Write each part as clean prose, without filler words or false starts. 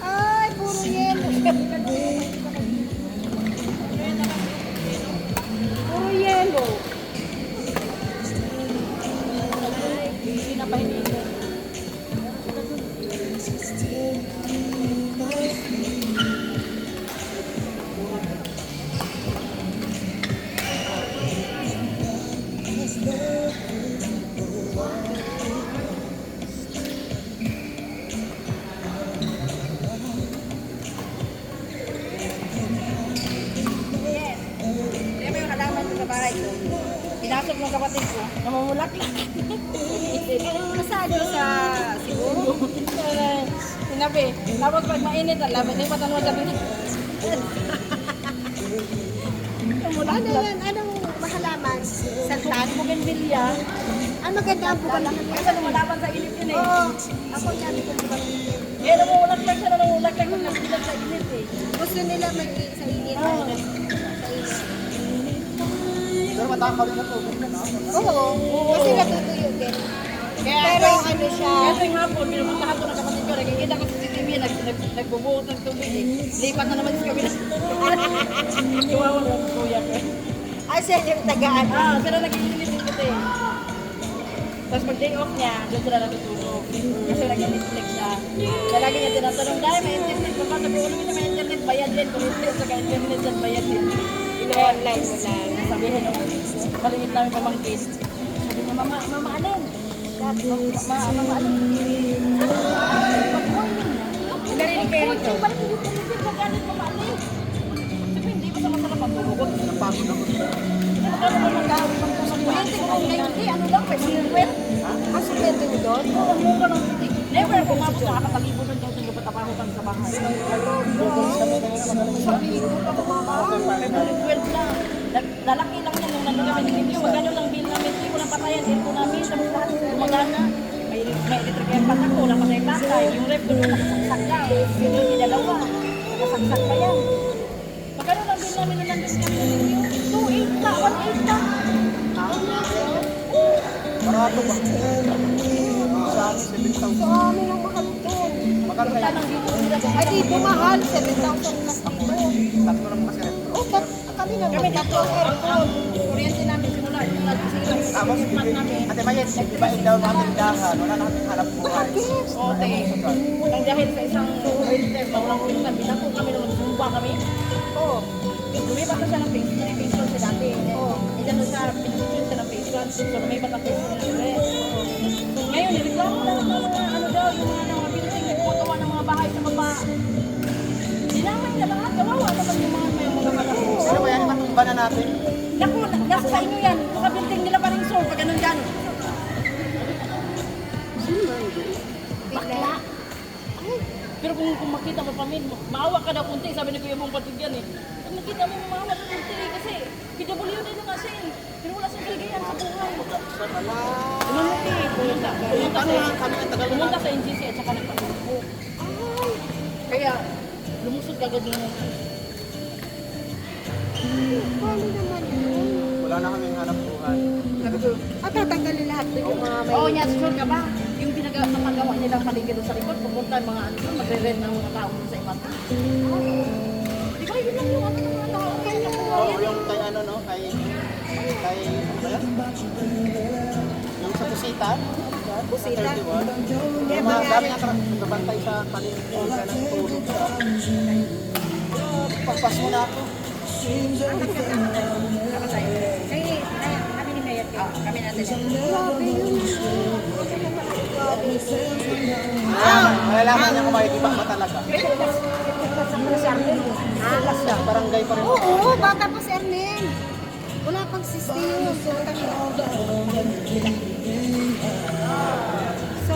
Ay, puro yelo. Puro yelo. Hindi na pahinigin. Pinasok ng kapatid ko, namumulak-lak. Masabi sa siguro. Sinabi, tapos pag mainit, alam, hindi pa tanong sabi niya. Ano yan? Anong mahalaman? Santan? Bougainvillea. Ano maganda ang bukalan? Kasi lumalaban sa init yun eh. Oo. Ako sabi ko bukalan. Eh, namumulak-lak siya, namumulak-lak kung nagbilang sa init eh. Gusto nila sa init. Oo. Sa init. Pero matakaw rin na tubig na, no? Oo. Kasi natutuyo din. Pero ano siya? Kaya tuwing hapon, pinupuntahan ko ng kapatid ko, nakikita ko sa CCTV, nagbubuhot ng tubig eh. Lipat na naman sa kabila. Iwawa ng kuya ko. Siya yung tagaan. Pero nag-iinit din kasi. Tapos pag day off niya, doon sila natutulog. Kasi nag-Netflix siya. Kaya lagi niya tinatanong, dahil may internet pa ba? Sabi ko, naman may internet, bayad din. Kung hindi, sa internet dyan, bayad din. Ina-online mo lang. Sabihin nung maliit namin pamangkin. Sabi ko, mama alin? Mama alin? Narinig kayo rito. Balik ko yung television, nagalit mama alin? Sabi, hindi ba sa masarap ang tulog? Napagod ako. Ano ba mag-awit ng kusang kuryente ko? Hindi, ano lang, may silver. Kasi pwede mo doon? Oo, mura lang. Never ako mabot, nakakatalibo doon yung tingin patapako kami sa bahay. Sabi ko, ako mama, February 12 lang. Lalaki lang yan nung nandun kami ni Review. Magano lang bill namin, hindi ko lang patayan, hindi ko namin, tapos lahat gumagana. May electric airpan ako, wala pa tayong tatay. Yung rep ko nung nakasaksak lang, yung dalawa, nakasaksak pa yan. Magano lang bill namin nung nandun kami ni Review. 2.8 na, 1.8 na. Barato ba? Sa akin, 7,000. So, amin ang mahal doon. Magkano kaya? Tanong dito sila. Ay, dito mahal. 7,000 plus dito. Tatlo lang kasi rin. Oh, kami naman. Kami dito, ang kuryente namin simula, yung nag-zero, Tapos, yung mat namin. Ate Mayet, iba daw namin dahan. Wala na kaming hanap buhay. O, te, ang dahil sa isang winter, mawalang ulan, binako kami nung magsumba kami. Oo. Lumipat na siya ng phase 3, phase 1 siya dati. Ilan na siya, pinagsusun siya ng phase 1, so lumipat ang phase 3 ulit. So ngayon, nireklamo na ng mga ano daw, yung mga building, nagpagawa ng mga bahay sa baba. Dinamay na lahat, kawawa naman yung mga malaki. Ano ba yan? Matumba na natin. Naku, nasa sa inyo yan, mga building nila pa rin soul, pag ganun yan. Bakla. Pero kung makita mo pa min, maawa ka daw kunti, sabi ni Kuya Bong Patugyan eh. Pag nakita mo, maawa ka kunti kasi PWD na kasi. Pero wala siyang kaligayan sa buhay. Pumunta sa NGC at saka nagpatubo. Kaya, lumusot kagad yung... Paano naman yun? Wala na kaming hanap buhay. Sabi ko, Tatanggalin lahat doon yung mga may... oo niya, sure ka ba? Yung napagawa nilang paligid doon sa likod, pupunta yung mga ano, magre-rent ng mga tao doon sa iba. Di ba, yun lang yung ano ng mga tao. Kaya nakuha Oo, yan eh. yung kay ano, no? Kay, ano ba yan? Yung sa Pusita. Pusita? Sa 31. Yung mga dami na nakabantay sa paligid ko sa nagtulog sa... Pagpas mo na ako. Kami ni Mayat, kami natin. Grabe yun. Malalaman niya kung may iba ba talaga. Barangay pa rin. Oo, bata pa si Ernel. Wala pang sisti yun. So,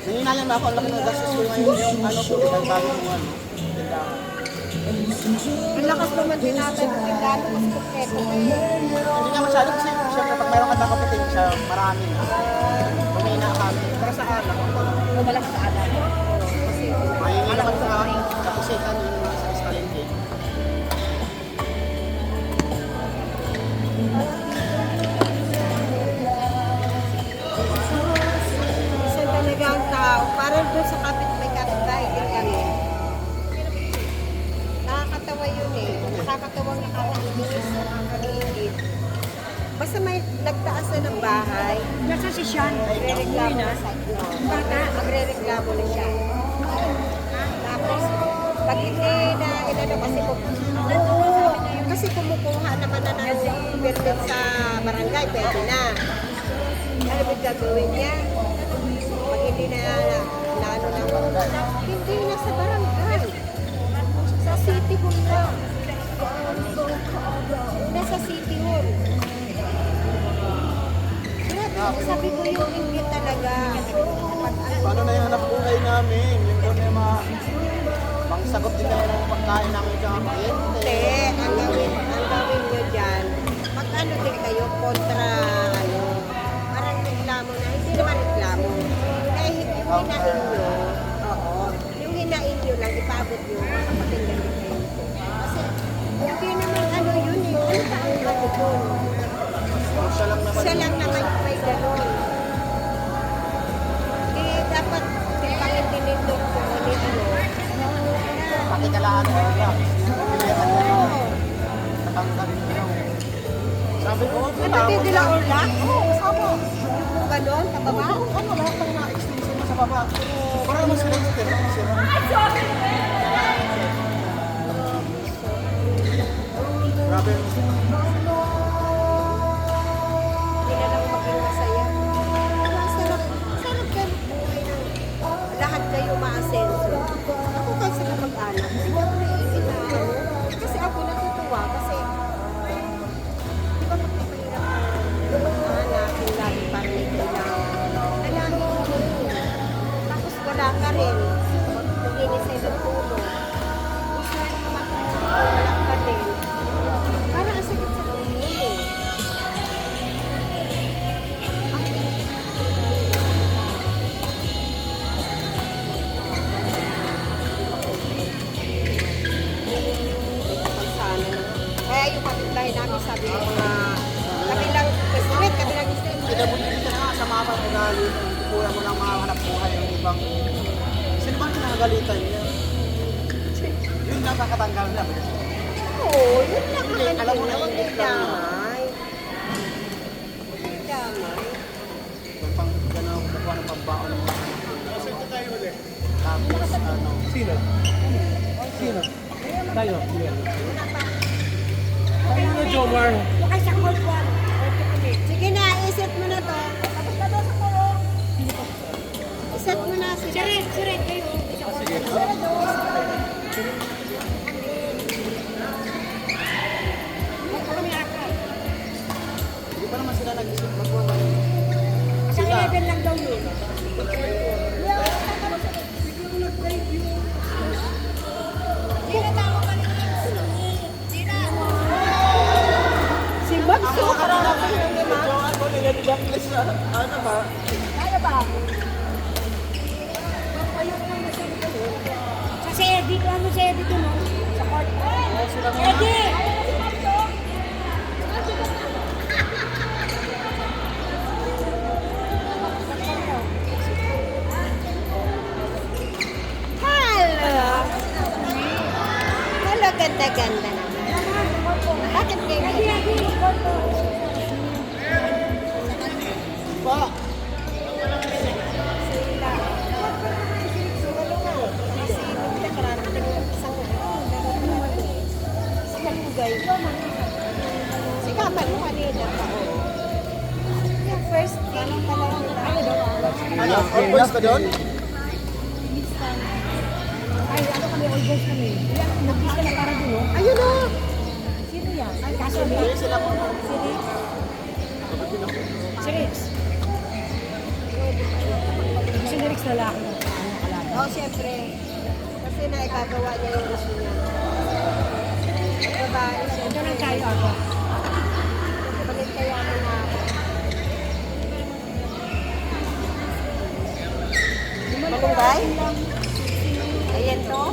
Hindi na lang ako ang laki ng gastos ko ngayon yung ano ko, ang bago mo ano. ang lakas naman din natin kung gano'n mas kumpleto. Hindi nga masyado kasi siyempre pag mayroon ka nakapiting siya, marami na. Kumina kami. Pero sa anak, Malakas sa alam. sikan yung mga sa Escalente. Isa talaga ang tao. Parang doon sa may kapitbahay din kami. Nakakatawa yun eh. Nakakatawang nakakainis, nakakaliit. Basta may nagtaas na ng bahay, Nasa si Sean. magre-reklamo na sa bata, magre-reklamo na siya. Tapos, pag hindi na inano kasi kumukuha naman na ng permit sa barangay, pwede na. Ano ba gagawin niya? Pag hindi na ano na, hindi na sa barangay. Sa city hall na. Nasa city hall. Grabe, sabi ko yung inggit talaga. Paano na yung hanap buhay namin? Yung doon yung mga pangsagot din na yung pagkain namin sa mga kliyente. Hindi, ang gawin nyo dyan, pag ano din kayo, kontra, ano, parang reklamo na, hindi naman reklamo. Dahil yung hinain nyo, oo, yung hinain nyo lang, ipaabot nyo, makapagpindan din kayo. Kasi, hindi naman ano yun eh, ano ba ang ano doon? Siya lang naman. Siya lang naman yung may gano'n. Di dapat timbangin din nito kung ano yung ano. Pakikalaan mo lang. Oo. Natanggalin mo yung... Sabi ko, Kapatid nila Orla? Oo, sama. Yung gano'n, pababa? ano, lahat ng na-extension mo sa baba. Para naman sila yung tira. Grabe. Hindi na lang maging masaya. Sarap kayo buhay ng lahat kayo maasenso. Ako kasi kapag-anak, hindi ako naiingit na ano. Kasi ako natutuwa kasi di ba magpapahirap ang hanapin lagi para may kailangan. Alahin mo yun. Tapos wala ka rin. Maglinis sa'yo ng tulong. Gusto rin naman wala ka din. Parang ang sakit sa ulo eh. Kaya yung kapitbahay namin sabi ng mga kabilang street, kabilang street. Pinabuti ka na nga sa mama mo dahil kuya mo lang makahanap buhay yung ibang... Sino ba ang kinakagalitan niya? Yun lang kakatanggal na. Oo, yun lang ang Hindi, ano alam mo na huwag yung idamay. Idamay. Yung pang gano'n kukuha ng pambaon ng mga anak. Tapos ano... Sino? Sino? Tayo. Ano, Jomar? Ay, sa court one. Sige na, iset mo na to. Tapos na daw sa court. Iset mo na. Sirit, kayo. Sige. Hindi pa naman sila nag-isip magbuha. Sa 11 lang daw yun. Si Magso. Medyo ako nilibaklis na ano ba? Kaya ba? Sa Eddie, kung ano si Eddie dun, no? Sa court. Sila mga... Eddie! Hello. Hello, ganda-ganda naman. Bakit kayo? Eddie, court mo. Pa! Sila. Kasi nagkararating ng isang si Kalugay. Sikapan mo kanina pa. Yung first thing pa lang nila. Ano? First ka doon? Ay, ano kami, all boys kami. Yan, nag-kiss ka na para dun, no? Ayun o! Sino yan? Ay, kaso ba? Hindi sila mo. Si Rick? Si Rick? Gusto ni Rick lalaki. Ano kalaki? Oo, siyempre. Kasi naikagawa niya yung gusto niya. Babae, Ito siyempre. lang tayo ako. Palit kaya ako na ako. Malunggay? Ayan to.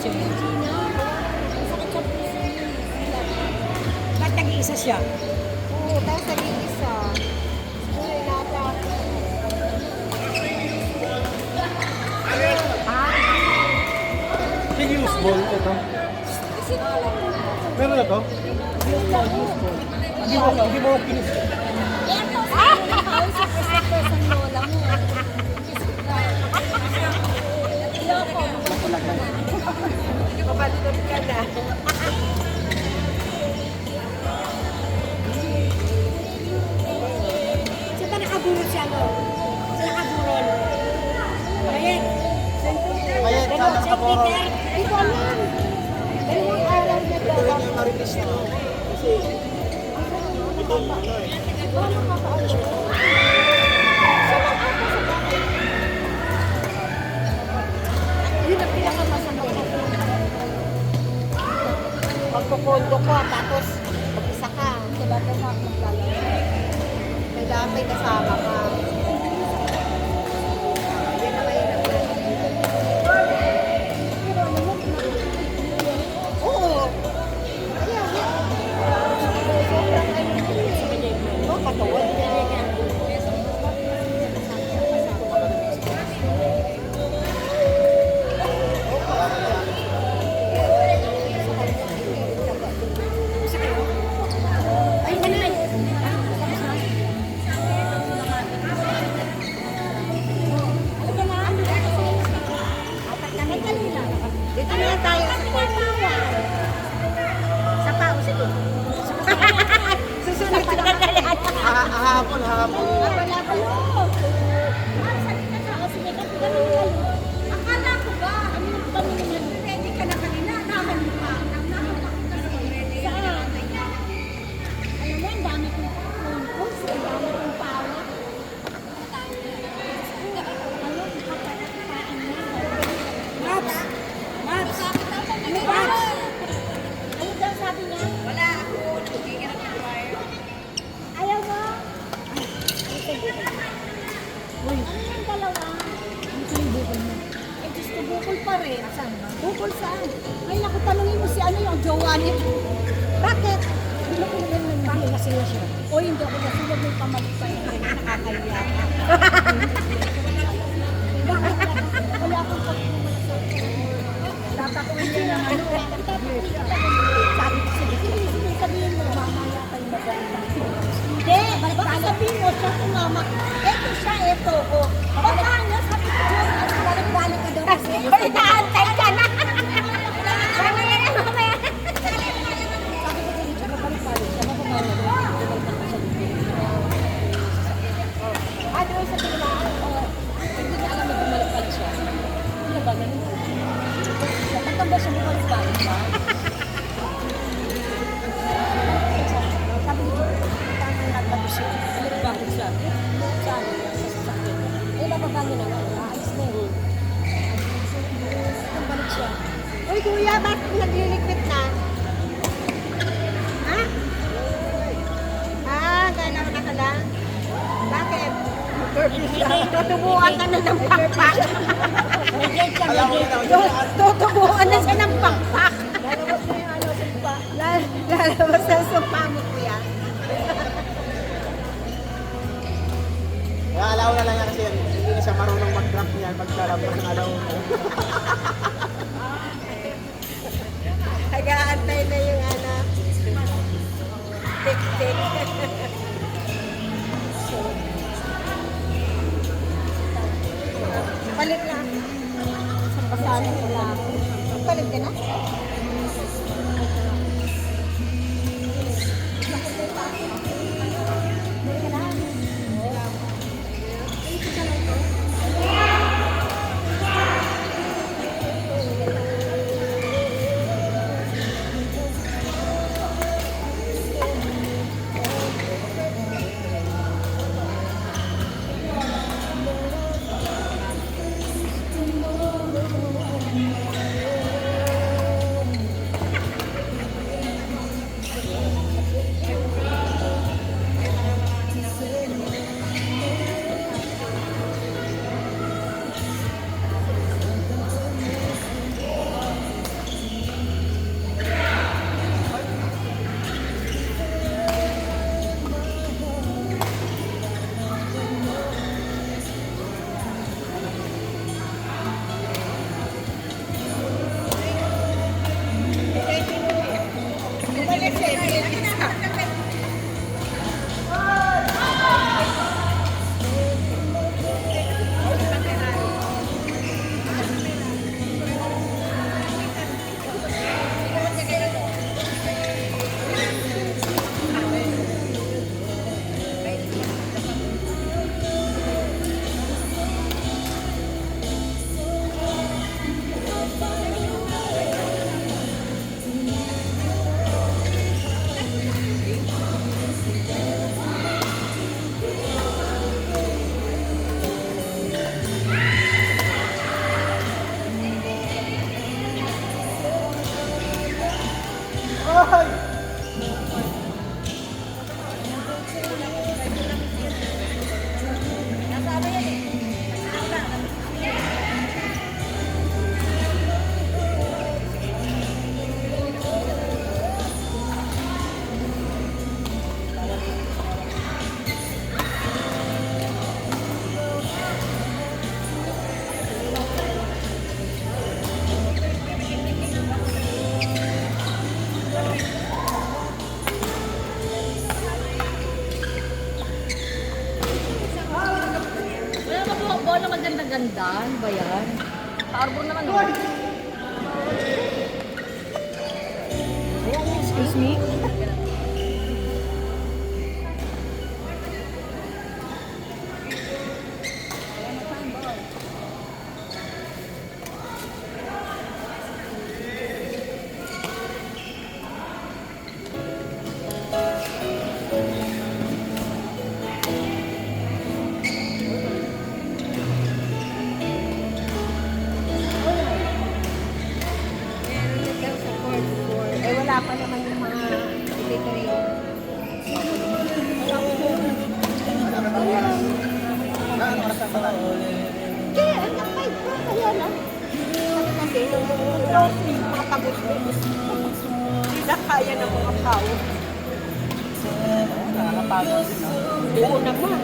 siya. Sakit sa puso niya. Ba't nag-iisa siya? Oo, tapos nag-iisa. Siguro inaatake. Sige, usbol ito. Kasi alam mo na. Meron na to? Hindi mo kinis. Eto, sabi na kausap ko sa person lola mo. Loko. Pabalito ka na. Saan ba nakaburol siya, no? Saan nakaburol? Ayan. Kaya sana nakaporo. Hindi ko alam. Dalawang araw na Ito rin yung marilis na. Kasi ito yung ano eh. Wala nakakaalam. Saan ang ako sa bahay? Yun ang pinakamasama ko. Magkukondo ko, tapos mag-isa ka. Diba ito na maglalaro? Kailangan may kasama ka. Yan na mahirap na. Pero ano mo, oo. Kaya, sobrang ano ko eh. Oh, katawan niya. Ay, ano na? Dito na tayo sa sa pao, sige. Susunod na Hahapon. Wala pa yun. Akala ko ba? Ano yung kami naman? Ready ka na kanina. Naman mo pa. Saan? Alam mo, ang dami kong phones. Ang dami kong power. Maps! Maps! Maps! Ano daw sabi niya? Wala ako. Ayaw mo? Uy. Ano yung dalawa? Ano sa yung bukol mo? Eh, gusto bukol pa rin. Saan ba? Bukol saan? Ay, naku, tanungin mo si ano yung jowa niya. Bakit? Hindi mo kailangan ng bakit kasi na siya. O, hindi ako kasi huwag mo pamalikay. Nakakaliya. Bakit? Wala akong pagpumalasap. Tatakuin niya ng ano. Sabi ko, sige, sabihin mo, mamaya tayo magaling. Hindi, baka sabihin mo siya sumama. Eto siya, eto ko. Baka niya, sabi ko, balik-balik ka daw kasi. Inaantay ka na. Mamaya na, mamaya. Sabi ko, sige, balik-balik siya. Ano yung sabi nila? Hindi niya alam na bumalik-balik siya. Ano ba, ganun? Matanda siya bumalik-balik ba? Sabi ko, tanong nagbato siya. Bakit siya? Saan? Sa sasakyan. Eh, bababa niya na nga. Ayos na yun. Balik siya. Uy, kuya, bakit nagliligpit na? Ha? Ganaw na ka lang? Bakit? Tutubuan ka na ng pakpak. Alam mo na. Tutubuan na siya ng pakpak. Lalabas na yung sumpa mo, kuya. Kaya alaw na lang yan kasi hindi na siya marunong mag-craft niyan paglalabas ng alaw mo. Nag-aantay na yung ano. Tik-tik. Palit na. Pasanin ko lang. Palit ka na? Ay! Nasama yan eh. Wala ba po bola maganda-ganda? Ano ba yan? Paarbor naman oh. Excuse me? Meron na siyang support for, eh wala pa naman yung mga catering. Kaya anak kahit pa, kaya lang. Sabi kasi, closing mga pagod-pagod. Hindi na kaya ng mga tao. Nakakapagod din ah. Oo naman.